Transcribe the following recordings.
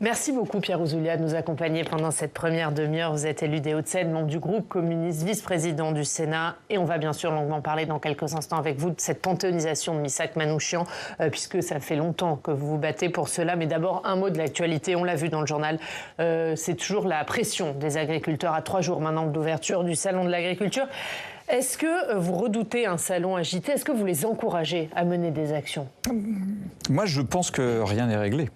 Merci beaucoup Pierre Ouzoulias de nous accompagner pendant cette première demi-heure. Vous êtes élu des Hauts-de-Seine, membre du groupe communiste, vice-président du Sénat. Et on va bien sûr longuement parler dans quelques instants avec vous de cette panthéonisation de Missak Manouchian, puisque ça fait longtemps que vous vous battez pour cela. Mais d'abord, un mot de l'actualité. On l'a vu dans le journal. C'est toujours la pression des agriculteurs à 3 jours maintenant d'ouverture du Salon de l'agriculture. Est-ce que vous redoutez un salon agité? Est-ce que vous les encouragez à mener des actions? Moi, je pense que rien n'est réglé.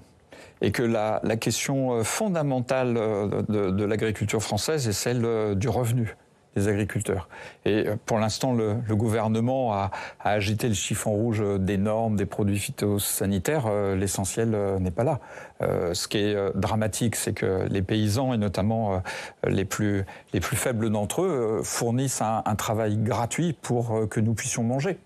Et que la question fondamentale de l'agriculture française est celle du revenu des agriculteurs. Et pour l'instant, le gouvernement a agité le chiffon rouge des normes, des produits phytosanitaires. L'essentiel n'est pas là. Ce qui est dramatique, c'est que les paysans, et notamment les plus faibles d'entre eux, fournissent un travail gratuit pour que nous puissions manger.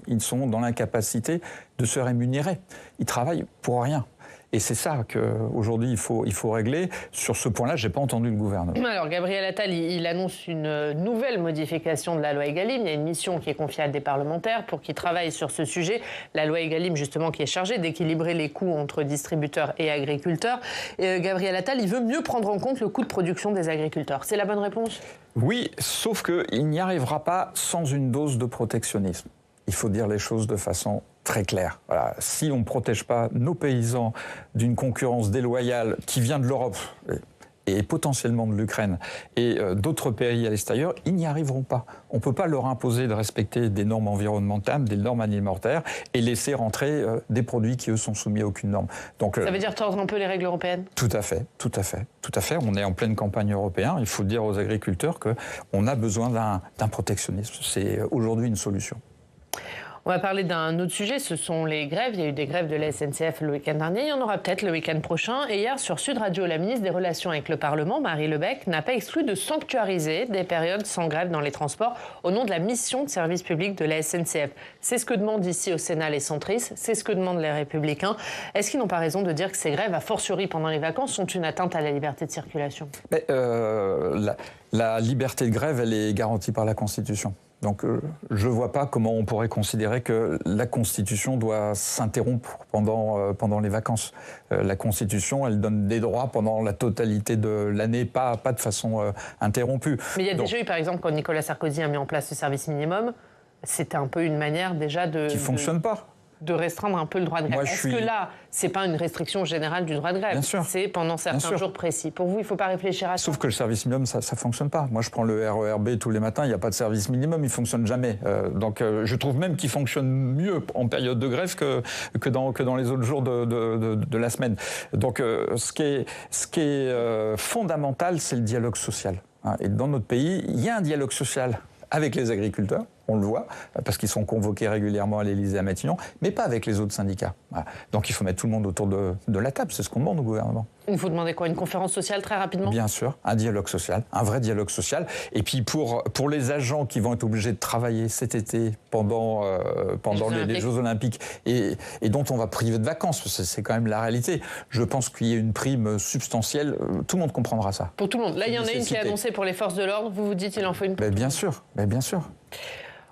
Ils sont dans l'incapacité de se rémunérer. Ils travaillent pour rien. Et c'est ça qu'aujourd'hui il faut régler. Sur ce point-là, je n'ai pas entendu le gouvernement. Alors Gabriel Attal, il annonce une nouvelle modification de la loi Egalim. Il y a une mission qui est confiée à des parlementaires pour qu'ils travaillent sur ce sujet. La loi Egalim, justement, qui est chargée d'équilibrer les coûts entre distributeurs et agriculteurs. Et Gabriel Attal, il veut mieux prendre en compte le coût de production des agriculteurs. C'est la bonne réponse? Oui, sauf qu'il n'y arrivera pas sans une dose de protectionnisme. Il faut dire les choses de façon très claire. Voilà. Si on ne protège pas nos paysans d'une concurrence déloyale qui vient de l'Europe et potentiellement de l'Ukraine et d'autres pays à l'extérieur, ils n'y arriveront pas. On ne peut pas leur imposer de respecter des normes environnementales, des normes alimentaires et laisser rentrer des produits qui, eux, sont soumis à aucune norme. Donc, ça veut dire tordre un peu les règles européennes? Tout à fait, tout à fait, tout à fait. On est en pleine campagne européenne. Il faut dire aux agriculteurs qu'on a besoin d'un protectionnisme. C'est aujourd'hui une solution. On va parler d'un autre sujet, ce sont les grèves. Il y a eu des grèves de la SNCF le week-end dernier, il y en aura peut-être le week-end prochain. Et hier, sur Sud Radio, la ministre des Relations avec le Parlement, Marie Lebec, n'a pas exclu de sanctuariser des périodes sans grève dans les transports au nom de la mission de service public de la SNCF. C'est ce que demandent ici au Sénat les centristes, c'est ce que demandent les Républicains. Est-ce qu'ils n'ont pas raison de dire que ces grèves, a fortiori pendant les vacances, sont une atteinte à la liberté de circulation? La liberté de grève, elle est garantie par la Constitution. Donc je ne vois pas comment on pourrait considérer que la Constitution doit s'interrompre pendant les vacances. La Constitution, elle donne des droits pendant la totalité de l'année, pas de façon interrompue. Mais il y a déjà eu, par exemple, quand Nicolas Sarkozy a mis en place le service minimum, c'était un peu une manière déjà de... Qui ne fonctionne pas. De restreindre un peu le droit de grève. Est-ce que là, c'est pas une restriction générale du droit de grève? Bien sûr. C'est pendant certains jours précis. Pour vous, il ne faut pas réfléchir à ça. Sauf que le service minimum, ça fonctionne pas. Moi, je prends le RER B tous les matins, il n'y a pas de service minimum, il fonctionne jamais. Donc, je trouve même qu'il fonctionne mieux en période de grève que dans les autres jours de la semaine. Donc, ce qui est fondamental, c'est le dialogue social. Et dans notre pays, il y a un dialogue social avec les agriculteurs. On le voit, parce qu'ils sont convoqués régulièrement à l'Élysée, à Matignon, mais pas avec les autres syndicats. Voilà. Donc il faut mettre tout le monde autour de la table, c'est ce qu'on demande au gouvernement. Vous demandez quoi? Une conférence sociale très rapidement? Bien sûr, un dialogue social, un vrai dialogue social. Et puis pour les agents qui vont être obligés de travailler cet été pendant les Jeux Olympiques et dont on va priver de vacances, c'est quand même la réalité, je pense qu'il y a une prime substantielle, tout le monde comprendra ça. Pour tout le monde. Là, il y en a une qui est annoncée pour les forces de l'ordre, vous vous dites qu'il en faut une pour bien sûr, bien sûr.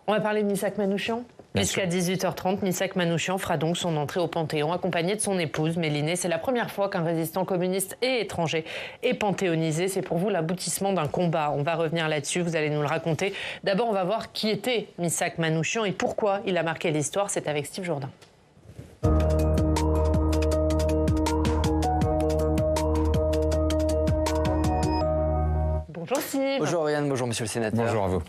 On va parler de Missak Manouchian. Puisqu'à 18h30, Missak Manouchian fera donc son entrée au Panthéon, accompagné de son épouse, Mélinée. C'est la première fois qu'un résistant communiste et étranger est panthéonisé. C'est pour vous l'aboutissement d'un combat. On va revenir là-dessus, vous allez nous le raconter. D'abord, on va voir qui était Missak Manouchian et pourquoi il a marqué l'histoire. C'est avec Steve Jourdain. Bonjour Steve. Bonjour Oriane, bonjour Monsieur le Sénateur. Bonjour à vous.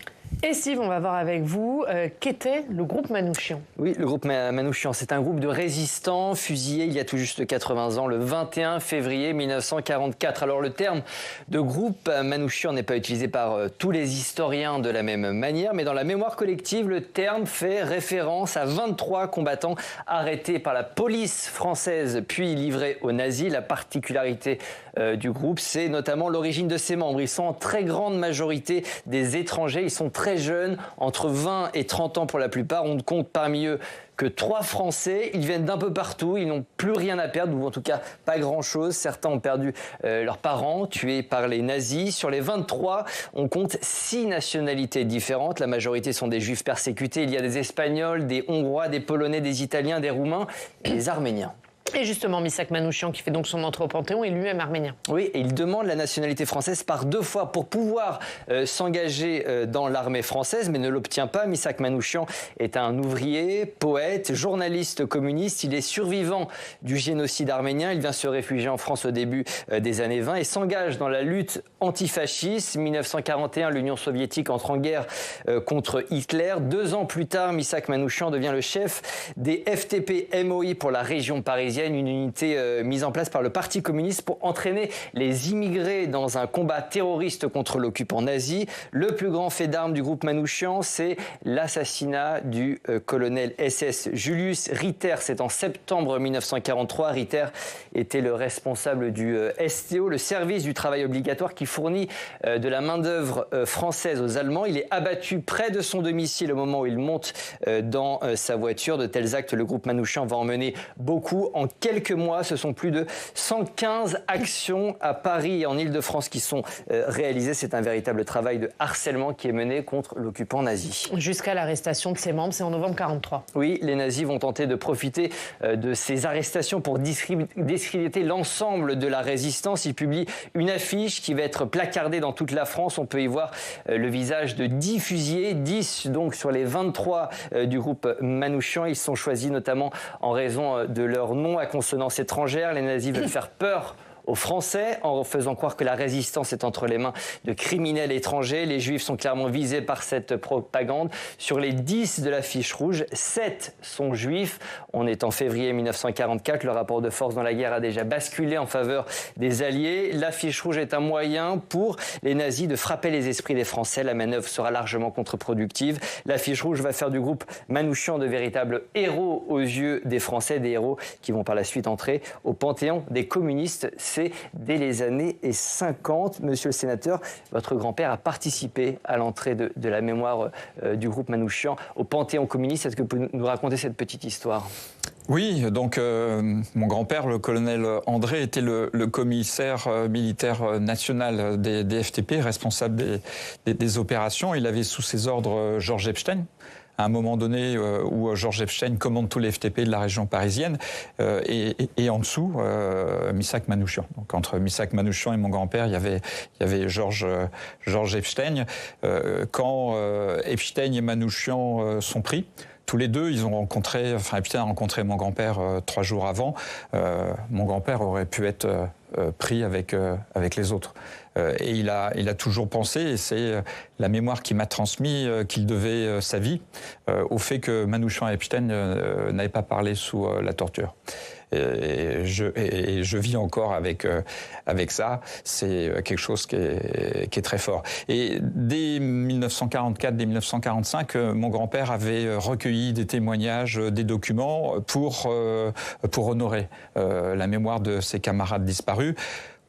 Et Steve, on va voir avec vous qu'était le groupe Manouchian. Oui, le groupe Manouchian, c'est un groupe de résistants fusillés il y a tout juste 80 ans, le 21 février 1944. Alors le terme de groupe Manouchian n'est pas utilisé par tous les historiens de la même manière, mais dans la mémoire collective, le terme fait référence à 23 combattants arrêtés par la police française puis livrés aux nazis. La particularité du groupe, c'est notamment l'origine de ses membres. Ils sont en très grande majorité des étrangers, ils sont très jeunes, entre 20 et 30 ans pour la plupart. On ne compte parmi eux que 3 Français. Ils viennent d'un peu partout, ils n'ont plus rien à perdre, ou en tout cas pas grand-chose. Certains ont perdu leurs parents, tués par les nazis. Sur les 23, on compte 6 nationalités différentes. La majorité sont des Juifs persécutés. Il y a des Espagnols, des Hongrois, des Polonais, des Italiens, des Roumains et des Arméniens. Et justement, Missak Manouchian, qui fait donc son entrée au Panthéon, est lui-même arménien. Oui, et il demande la nationalité française par 2 fois pour pouvoir s'engager dans l'armée française, mais ne l'obtient pas. Missak Manouchian est un ouvrier, poète, journaliste communiste. Il est survivant du génocide arménien. Il vient se réfugier en France au début des années 20 et s'engage dans la lutte antifasciste. 1941, l'Union soviétique entre en guerre contre Hitler. 2 ans plus tard, Missak Manouchian devient le chef des FTP-MOI pour la région parisienne, une unité mise en place par le Parti communiste pour entraîner les immigrés dans un combat terroriste contre l'occupant nazi. Le plus grand fait d'armes du groupe Manouchian, c'est l'assassinat du colonel SS Julius Ritter. C'est en septembre 1943. Ritter était le responsable du STO, le service du travail obligatoire qui fournit de la main-d'œuvre française aux Allemands. Il est abattu près de son domicile au moment où il monte dans sa voiture. De tels actes, le groupe Manouchian va en mener beaucoup. En quelques mois, ce sont plus de 115 actions à Paris et en Île-de-France qui sont réalisées. C'est un véritable travail de harcèlement qui est mené contre l'occupant nazi. Jusqu'à l'arrestation de ses membres, c'est en novembre 1943. Oui, les nazis vont tenter de profiter de ces arrestations pour discréditer l'ensemble de la résistance. Ils publient une affiche qui va être placardée dans toute la France. On peut y voir le visage de 10 fusillés, 10 donc sur les 23 du groupe Manouchian. Ils sont choisis notamment en raison de leur nom à consonance étrangère. Les nazis veulent faire peur aux Français en faisant croire que la résistance est entre les mains de criminels étrangers. Les Juifs sont clairement visés par cette propagande. Sur les 10 de la fiche rouge, 7 sont juifs. On est en février 1944. Le rapport de force dans la guerre a déjà basculé en faveur des Alliés. La fiche rouge est un moyen pour les nazis de frapper les esprits des Français. La manœuvre sera largement contre-productive. La fiche rouge va faire du groupe Manouchian de véritables héros aux yeux des Français, des héros qui vont par la suite entrer au panthéon des communistes. Dès les années 50. Monsieur le sénateur, votre grand-père a participé à l'entrée de la mémoire du groupe Manouchian au Panthéon communiste. Est-ce que vous pouvez nous raconter cette petite histoire ? Oui, donc mon grand-père, le colonel André, était le commissaire militaire national des FTP, responsable des opérations. Il avait sous ses ordres Georges Epstein, à un moment donné où Georges Epstein commande tous les FTP de la région parisienne, et en dessous, Missak Manouchian. Donc entre Missak Manouchian et mon grand-père, il y avait Georges Epstein. Quand Epstein et Manouchian sont pris, tous les deux, Epstein a rencontré mon grand-père 3 jours avant. Mon grand-père aurait pu être pris avec les autres. Et il a toujours pensé, et c'est la mémoire qui m'a transmis, qu'il devait sa vie au fait que Manouchian et Epstein n'avaient pas parlé sous la torture. Et je vis encore avec ça. C'est quelque chose qui est très fort. Et dès 1944, dès 1945, mon grand-père avait recueilli des témoignages, des documents pour honorer la mémoire de ses camarades disparus.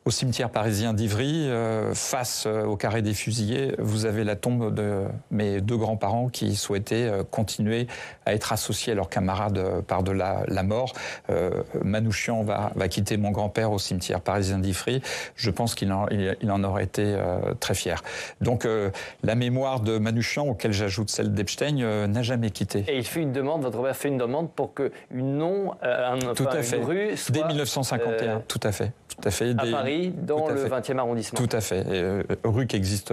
Au cimetière parisien d'Ivry, face au carré des fusillés, vous avez la tombe de mes 2 grands-parents qui souhaitaient continuer à être associés à leurs camarades par-delà la mort. Manouchian va quitter mon grand-père au cimetière parisien d'Ivry. Je pense qu'il en aurait été très fier. Donc la mémoire de Manouchian, auquel j'ajoute celle d'Epstein, n'a jamais quitté. Et il fait une demande, votre grand-père fait une demande pour que une rue soit... Dès 1951, tout à fait. À Paris, dans le 20e arrondissement. Tout à fait. Rue qui existe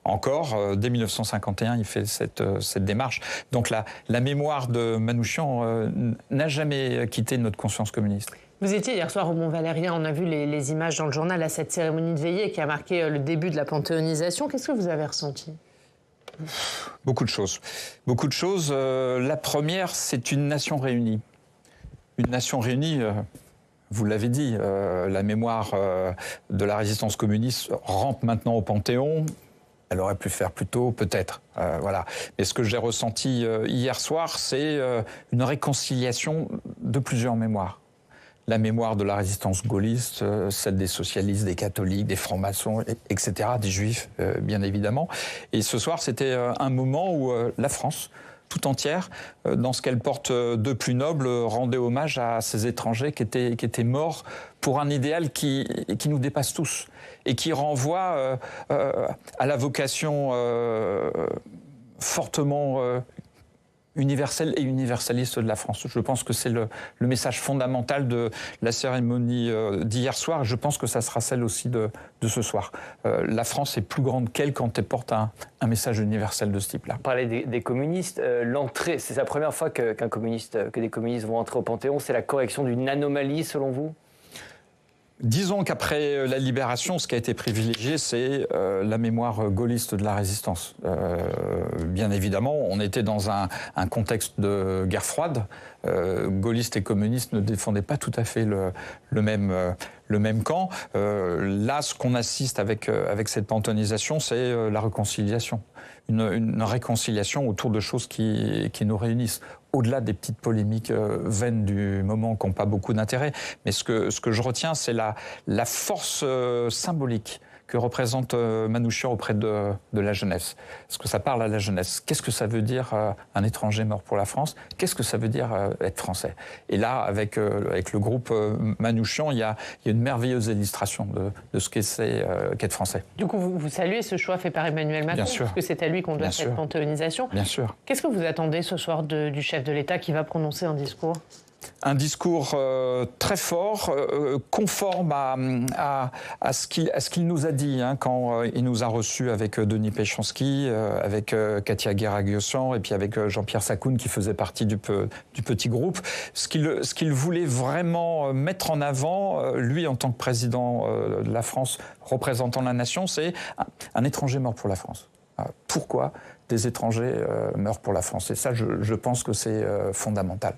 encore. Dès 1951, il fait cette démarche. Donc la mémoire de Manouchian n'a jamais quitté notre conscience communiste. Vous étiez hier soir au Mont-Valérien, on a vu les images dans le journal à cette cérémonie de veillée qui a marqué le début de la panthéonisation. Qu'est-ce que vous avez ressenti ? Beaucoup de choses. Beaucoup de choses. La première, c'est une nation réunie. Une nation réunie... Vous l'avez dit, la mémoire de la résistance communiste rampe maintenant au Panthéon. Elle aurait pu le faire plus tôt, peut-être. Voilà. Mais ce que j'ai ressenti hier soir, c'est une réconciliation de plusieurs mémoires. La mémoire de la résistance gaulliste, celle des socialistes, des catholiques, des francs-maçons, etc., des juifs, bien évidemment. Et ce soir, c'était un moment où la France, tout entière, dans ce qu'elle porte de plus noble, rendait hommage à ces étrangers qui étaient morts pour un idéal qui nous dépasse tous et qui renvoie à la vocation fortement universelle et universaliste de la France. Je pense que c'est le message fondamental de la cérémonie d'hier soir. Je pense que ça sera celle aussi de ce soir. La France est plus grande qu'elle quand elle porte un message universel de ce type-là. On parlait des communistes. L'entrée, c'est la première fois que des communistes vont entrer au Panthéon. C'est la correction d'une anomalie, selon vous ? Disons qu'après la libération, ce qui a été privilégié, c'est la mémoire gaulliste de la résistance. Bien évidemment, on était dans un contexte de guerre froide. Gaullistes et communistes ne défendaient pas tout à fait le même camp. Là, ce qu'on assiste avec cette panthéonisation, c'est la réconciliation. Une réconciliation autour de choses qui nous réunissent. Au-delà des petites polémiques vaines du moment qui n'ont pas beaucoup d'intérêt. Mais ce que je retiens, c'est la force symbolique que représente Manouchian auprès de la jeunesse. Est-ce que ça parle à la jeunesse? Qu'est-ce que ça veut dire un étranger mort pour la France? Qu'est-ce que ça veut dire être français? Et là, avec le groupe Manouchian, il y a une merveilleuse illustration de ce c'est qu'être français. Du coup, vous saluez ce choix fait par Emmanuel Macron, Bien sûr. parce que c'est à lui qu'on doit cette panthéonisation. Bien sûr. Qu'est-ce que vous attendez ce soir du chef de l'État qui va prononcer un discours? Un discours très fort, conforme à ce qu'il nous a dit quand il nous a reçus avec Denis Péchanski, avec Katia Guerra-Guiossan et puis avec Jean-Pierre Sakoun qui faisait partie du petit groupe. Ce qu'il voulait vraiment mettre en avant, lui en tant que président de la France, représentant la nation, c'est un étranger mort pour la France. Pourquoi des étrangers meurent pour la France? Et ça, je pense que c'est fondamental.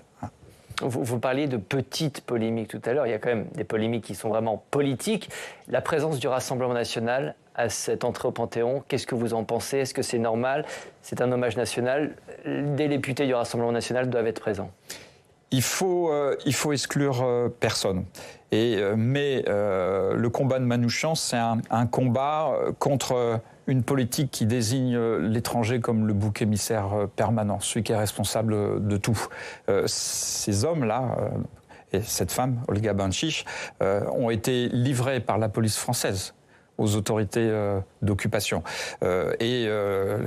Vous parliez de petites polémiques tout à l'heure. Il y a quand même des polémiques qui sont vraiment politiques. La présence du Rassemblement national à cette entrée au Panthéon, qu'est-ce que vous en pensez? Est-ce que c'est normal? C'est un hommage national. Des députés du Rassemblement national doivent être présents. Il faut exclure personne. Mais le combat de Manouchian, c'est un combat contre une politique qui désigne l'étranger comme le bouc émissaire permanent, celui qui est responsable de tout. Ces hommes-là, et cette femme, Olga Bancic, ont été livrés par la police française aux autorités d'occupation. Et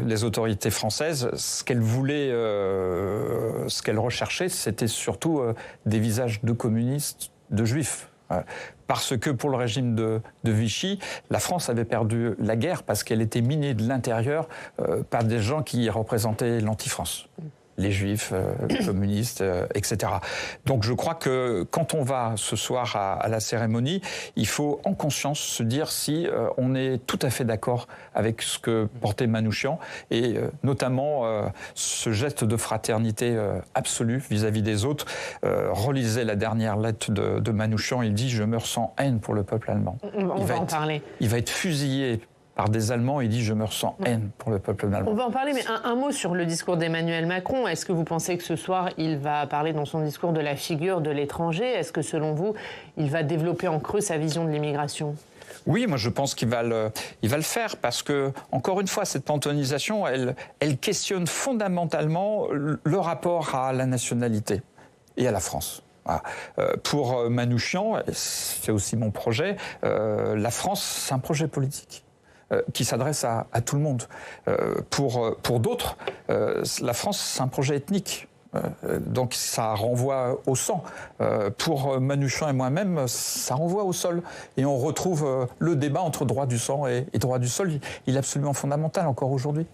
les autorités françaises, ce qu'elles voulaient, ce qu'elles recherchaient, c'était surtout des visages de communistes, de juifs. Parce que pour le régime de Vichy, la France avait perdu la guerre parce qu'elle était minée de l'intérieur par des gens qui représentaient l'anti-France. Les juifs, les communistes, etc. Donc je crois que quand on va ce soir à la cérémonie, il faut en conscience se dire si on est tout à fait d'accord avec ce que portait Manouchian et notamment ce geste de fraternité absolue vis-à-vis des autres. Relisez la dernière lettre de Manouchian, il dit « Je meurs sans haine pour le peuple allemand ». On va en parler. Il va être fusillé par des Allemands, il dit « Je meurs sans haine pour le peuple allemand ». On va en parler, mais un mot sur le discours d'Emmanuel Macron. Est-ce que vous pensez que ce soir, il va parler dans son discours de la figure de l'étranger? Est-ce que, selon vous, il va développer en creux sa vision de l'immigration? Oui, moi je pense qu'il va le faire parce que, encore une fois, cette panthéonisation, elle questionne fondamentalement le rapport à la nationalité et à la France. Voilà. Pour Manouchian, c'est aussi mon projet, la France, c'est un projet politique qui s'adresse à tout le monde. Pour d'autres, la France, c'est un projet ethnique. Donc ça renvoie au sang. Pour Manouchian et moi-même, ça renvoie au sol. Et on retrouve le débat entre droit du sang et droit du sol. Il est absolument fondamental encore aujourd'hui.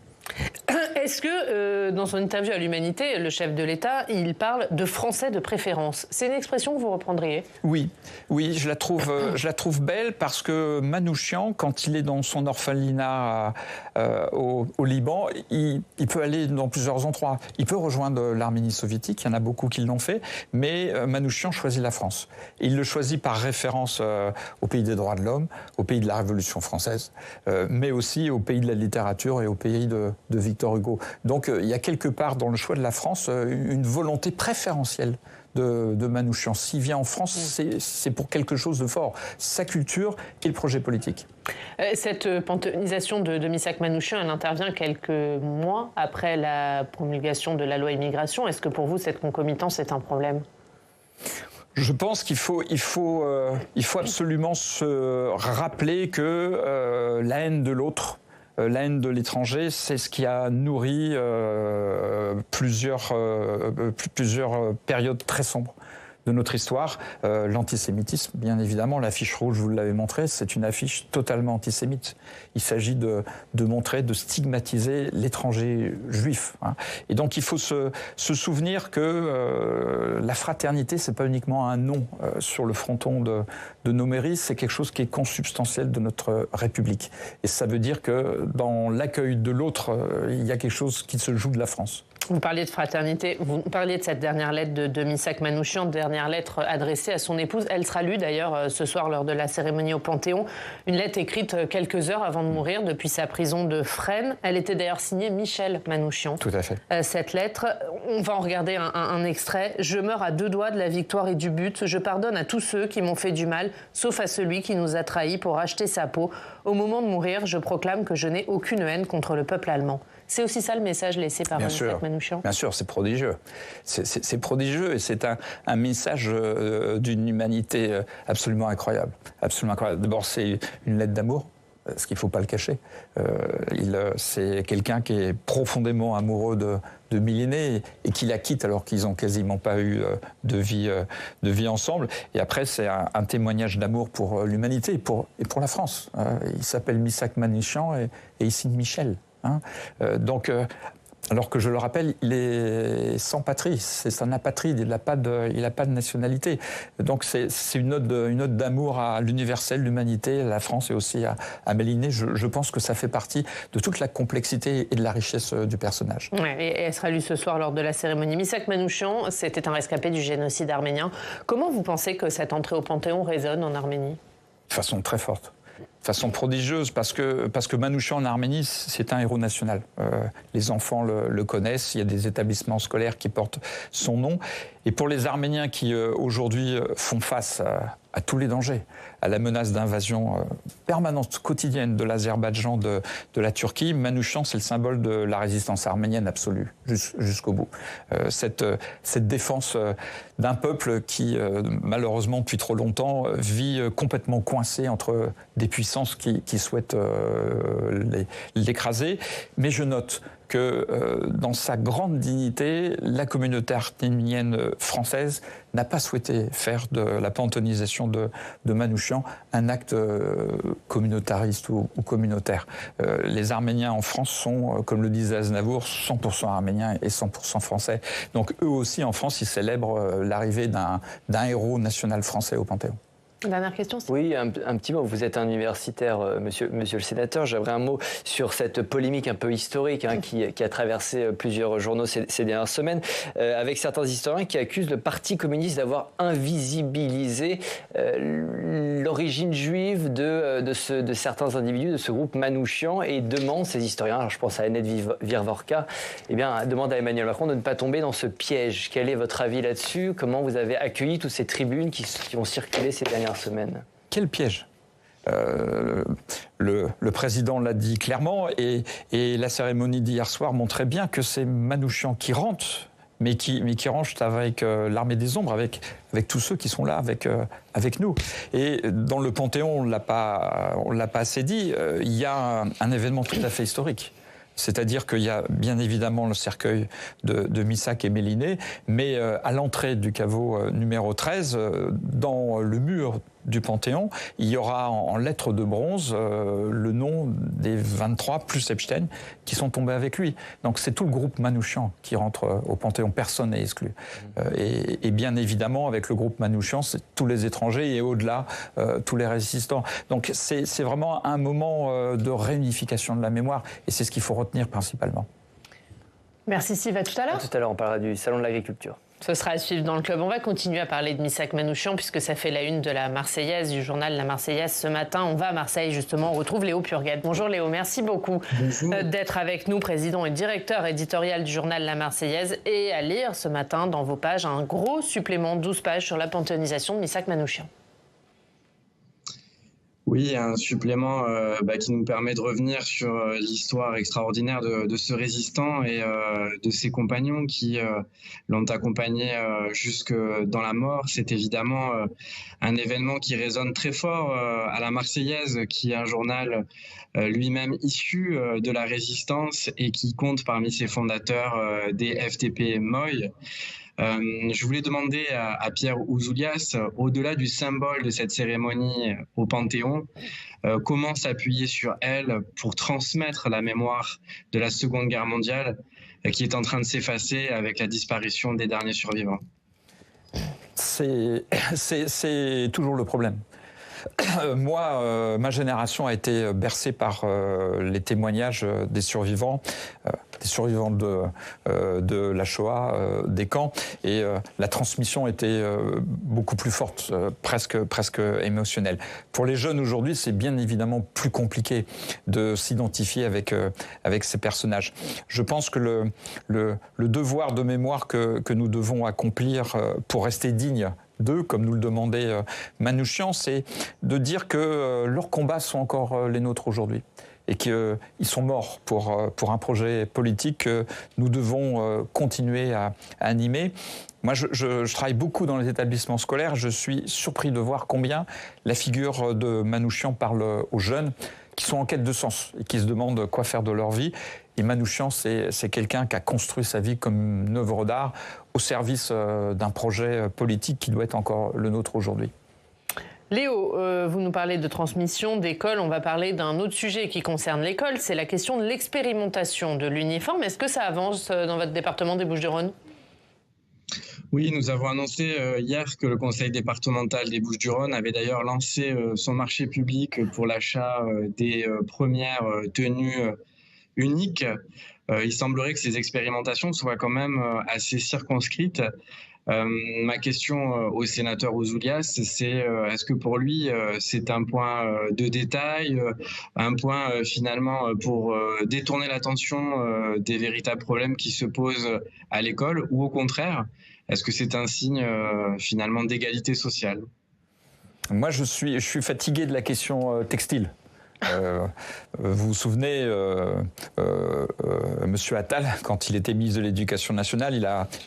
Est-ce que, dans son interview à l'Humanité, le chef de l'État, il parle de Français de préférence? C'est une expression que vous reprendriez? Oui, je la trouve belle parce que Manouchian, quand il est dans son orphelinat au Liban, il peut aller dans plusieurs endroits. Il peut rejoindre l'Arménie soviétique, il y en a beaucoup qui l'ont fait, mais Manouchian choisit la France. Il le choisit par référence au pays des droits de l'homme, au pays de la Révolution française, mais aussi au pays de la littérature et au pays de Victor Hugo. Donc il y a quelque part dans le choix de la France une volonté préférentielle de Manouchian. S'il vient en France, c'est pour quelque chose de fort. Sa culture et le projet politique. Cette panthéonisation de Missak Manouchian, elle intervient quelques mois après la promulgation de la loi immigration. Est-ce que pour vous, cette concomitance est un problème ? Je pense qu'il faut absolument se rappeler que la haine de l'autre la haine de l'étranger, c'est ce qui a nourri plusieurs périodes très sombres de notre histoire. L'antisémitisme, bien évidemment, l'affiche rouge, vous l'avez montré, c'est une affiche totalement antisémite. Il s'agit de montrer, de stigmatiser l'étranger juif. Hein. Et donc il faut se souvenir que la fraternité, c'est pas uniquement un nom sur le fronton de nos mairies, c'est quelque chose qui est consubstantiel de notre République. Et ça veut dire que dans l'accueil de l'autre, il y a quelque chose qui se joue de la France. Vous parliez de fraternité, vous parliez de cette dernière lettre de Missak Manouchian, dernière lettre adressée à son épouse. Elle sera lue d'ailleurs ce soir lors de la cérémonie au Panthéon. Une lettre écrite quelques heures avant de mourir depuis sa prison de Fresnes. Elle était d'ailleurs signée Michel Manouchian. Tout à fait. Cette lettre, on va en regarder un extrait. « Je meurs à 2 doigts de la victoire et du but. Je pardonne à tous ceux qui m'ont fait du mal, sauf à celui qui nous a trahis pour acheter sa peau. Au moment de mourir, je proclame que je n'ai aucune haine contre le peuple allemand. » C'est aussi ça le message laissé par Missak Manouchian. Bien sûr, c'est prodigieux. C'est prodigieux et c'est un message d'une humanité absolument incroyable. Absolument incroyable. D'abord, c'est une lettre d'amour, ce qu'il ne faut pas le cacher. C'est quelqu'un qui est profondément amoureux de Millenay et qui la quitte alors qu'ils n'ont quasiment pas eu de vie ensemble. Et après, c'est un témoignage d'amour pour l'humanité et pour la France. Il s'appelle Missak Manouchian et il signe Michel. Hein. Alors que je le rappelle, il est sans patrie, c'est un apatride, il n'a pas de nationalité. Donc c'est une note d'amour à l'universel, l'humanité, à la France et aussi à Millenay. Je pense que ça fait partie de toute la complexité et de la richesse du personnage. Ouais, et elle sera lue ce soir lors de la cérémonie. Missak Manouchian, c'était un rescapé du génocide arménien. Comment vous pensez que cette entrée au Panthéon résonne en Arménie ? De façon très forte. De façon prodigieuse, parce que Manouchian en Arménie, c'est un héros national. Les enfants le connaissent, il y a des établissements scolaires qui portent son nom. Et pour les Arméniens qui, aujourd'hui, font face à tous les dangers, à la menace d'invasion permanente, quotidienne de l'Azerbaïdjan, de la Turquie, Manouchian, c'est le symbole de la résistance arménienne absolue, jusqu'au bout. Cette défense d'un peuple qui, malheureusement, depuis trop longtemps, vit complètement coincé entre des puissances qui souhaitent l'écraser. Mais je note que dans sa grande dignité, la communauté arménienne française n'a pas souhaité faire de la panthéonisation de Manouchian un acte communautariste ou communautaire. Les Arméniens en France sont, comme le disait Aznavour, 100% arméniens et 100% français. Donc eux aussi, en France, ils célèbrent l'arrivée d'un héros national français au Panthéon. Dernière question. Oui, un petit mot. Vous êtes un universitaire, monsieur le sénateur. J'aimerais un mot sur cette polémique un peu historique qui a traversé plusieurs journaux ces dernières semaines, avec certains historiens qui accusent le Parti communiste d'avoir invisibilisé l'origine juive de certains individus de ce groupe Manouchian et demandent, ces historiens, alors je pense à Annette Virvorka, demandent à Emmanuel Macron de ne pas tomber dans ce piège. Quel est votre avis là-dessus ? Comment vous avez accueilli toutes ces tribunes qui ont circulé ces dernières semaine. Quel piège ? Le président l'a dit clairement et la cérémonie d'hier soir montrait bien que c'est Manouchian qui rentre, mais qui rentre avec l'armée des ombres, avec tous ceux qui sont là avec nous. Et dans le Panthéon, on l'a pas assez dit, il y a un événement tout à fait historique. C'est-à-dire qu'il y a bien évidemment le cercueil de Missak et Millenay, mais à l'entrée du caveau numéro 13, dans le mur du Panthéon, il y aura en lettres de bronze le nom des 23 plus Epstein qui sont tombés avec lui. Donc c'est tout le groupe Manouchian qui rentre au Panthéon, personne n'est exclu. Et bien évidemment, avec le groupe Manouchian, c'est tous les étrangers et au-delà, tous les résistants. Donc c'est vraiment un moment de réunification de la mémoire et c'est ce qu'il faut retenir principalement. Merci Steve, à tout à l'heure. À tout à l'heure, on parlera du Salon de l'Agriculture. Ce sera à suivre dans le club. On va continuer à parler de Missak Manouchian puisque ça fait la une de la Marseillaise, du journal La Marseillaise ce matin. On va à Marseille justement, on retrouve Léo Purguet. Bonjour Léo, merci beaucoup d'être avec nous, président et directeur éditorial du journal La Marseillaise, et à lire ce matin dans vos pages un gros supplément, 12 pages sur la panthéonisation de Missak Manouchian. Oui, un supplément qui nous permet de revenir sur l'histoire extraordinaire de ce résistant et de ses compagnons qui l'ont accompagné jusque dans la mort. C'est évidemment un événement qui résonne très fort à la Marseillaise, qui est un journal lui-même issu de la résistance et qui compte parmi ses fondateurs des FTP Moy. Je voulais demander à Pierre Ouzoulias, au-delà du symbole de cette cérémonie au Panthéon, comment s'appuyer sur elle pour transmettre la mémoire de la Seconde Guerre mondiale qui est en train de s'effacer avec la disparition des derniers survivants. C'est toujours le problème. Moi, ma génération a été bercée par les témoignages des survivants de la Shoah, des camps, et la transmission était beaucoup plus forte, presque émotionnelle. Pour les jeunes aujourd'hui, c'est bien évidemment plus compliqué de s'identifier avec ces personnages. Je pense que le devoir de mémoire que nous devons accomplir pour rester dignes d'eux, comme nous le demandait Manouchian, c'est de dire que leurs combats sont encore les nôtres aujourd'hui et qu'ils sont morts pour un projet politique que nous devons continuer à animer. Moi, je travaille beaucoup dans les établissements scolaires. Je suis surpris de voir combien la figure de Manouchian parle aux jeunes qui sont en quête de sens et qui se demandent quoi faire de leur vie. Et Manouchian, c'est quelqu'un qui a construit sa vie comme une œuvre d'art au service d'un projet politique qui doit être encore le nôtre aujourd'hui. Léo, vous nous parlez de transmission, d'école. On va parler d'un autre sujet qui concerne l'école. C'est la question de l'expérimentation de l'uniforme. Est-ce que ça avance dans votre département des Bouches-du-Rhône ? Oui, nous avons annoncé hier que le conseil départemental des Bouches-du-Rhône avait d'ailleurs lancé son marché public pour l'achat des premières tenues uniques. Il semblerait que ces expérimentations soient quand même assez circonscrites. Ma question au sénateur Ouzoulias, c'est est-ce que pour lui, c'est un point de détail, un point finalement pour détourner l'attention des véritables problèmes qui se posent à l'école, ou au contraire, est-ce que c'est un signe finalement d'égalité sociale ? Moi, je suis fatigué de la question textile. Vous vous souvenez, Monsieur Attal, quand il était ministre de l'Éducation nationale,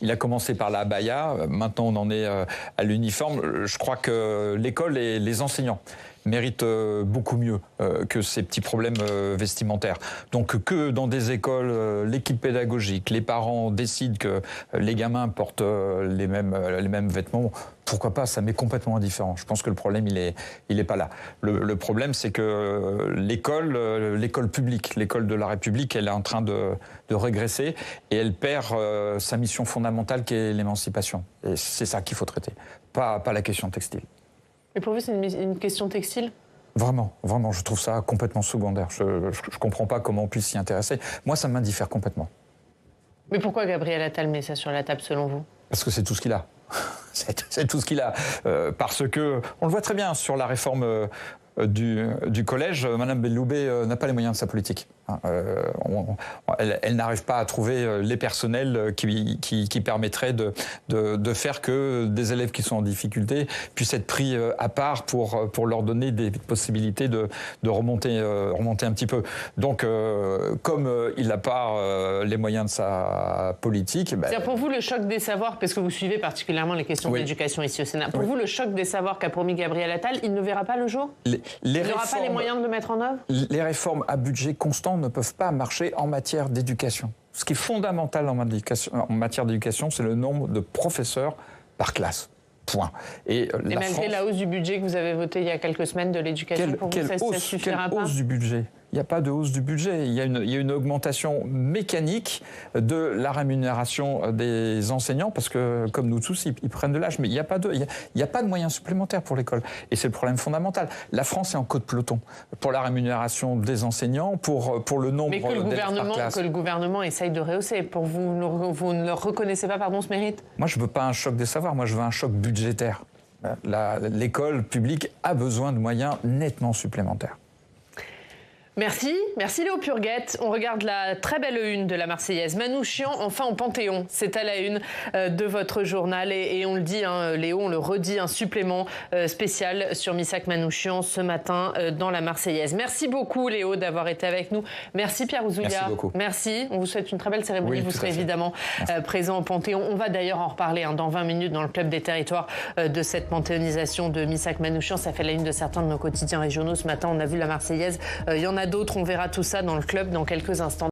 il a commencé par la abaya. Maintenant, on en est à l'uniforme. Je crois que l'école et les enseignants méritent beaucoup mieux que ces petits problèmes vestimentaires. Donc que dans des écoles, l'équipe pédagogique, les parents décident que les gamins portent les mêmes vêtements, pourquoi pas, ça m'est complètement indifférent. Je pense que le problème, il est pas là. Le problème, c'est que l'école publique, l'école de la République, elle est en train de régresser et elle perd sa mission fondamentale qui est l'émancipation. Et c'est ça qu'il faut traiter, pas la question textile. Et pour vous, c'est une question textile ? Vraiment, je trouve ça complètement secondaire. Je ne comprends pas comment on puisse s'y intéresser. Moi, ça m'indiffère complètement. Mais pourquoi Gabriel Attal met ça sur la table, selon vous ? Parce que c'est tout ce qu'il a. C'est tout ce qu'il a. Parce que, on le voit très bien sur la réforme du collège, Mme Belloubet n'a pas les moyens de sa politique. Elle n'arrive pas à trouver les personnels qui permettraient de faire que des élèves qui sont en difficulté puissent être pris à part pour leur donner des possibilités de remonter un petit peu. Donc, comme il n'a pas les moyens de sa politique... C'est-à-dire pour vous le choc des savoirs, parce que vous suivez particulièrement les questions d'éducation ici au Sénat, pour vous le choc des savoirs qu'a promis Gabriel Attal, il ne verra pas le jour ? Il n'aura pas les moyens de le mettre en œuvre ? Les réformes à budget constant ne peuvent pas marcher en matière d'éducation. Ce qui est fondamental en matière d'éducation, c'est le nombre de professeurs par classe. Point. Et malgré la hausse du budget que vous avez voté il y a quelques semaines de l'éducation, pour vous, ça suffira pas ? Quelle hausse du budget ? Il n'y a pas de hausse du budget. Il y a une augmentation mécanique de la rémunération des enseignants parce que, comme nous tous, ils prennent de l'âge. Mais il n'y a pas de moyens supplémentaires pour l'école. Et c'est le problème fondamental. La France est en queue de peloton pour la rémunération des enseignants, pour le nombre d'élèves par classe. Mais que le gouvernement essaye de rehausser. Pour vous, vous ne leur reconnaissez pas, ce mérite ? Moi, je ne veux pas un choc des savoirs. Moi, je veux un choc budgétaire. L'école publique a besoin de moyens nettement supplémentaires. Merci Léo Purguette. On regarde la très belle une de la Marseillaise. Manouchian, enfin au Panthéon. C'est à la une de votre journal. Et on le dit, Léo, on le redit, un supplément spécial sur Missak Manouchian ce matin dans la Marseillaise. Merci beaucoup Léo d'avoir été avec nous. Merci Pierre Ouzoulia. Merci beaucoup. Merci. On vous souhaite une très belle cérémonie. Oui, vous serez évidemment présent au Panthéon. On va d'ailleurs en reparler dans 20 minutes dans le Club des territoires de cette panthéonisation de Missak Manouchian. Ça fait la une de certains de nos quotidiens régionaux. Ce matin, on a vu la Marseillaise. Il y en a d'autres, on verra tout ça dans le club dans quelques instants.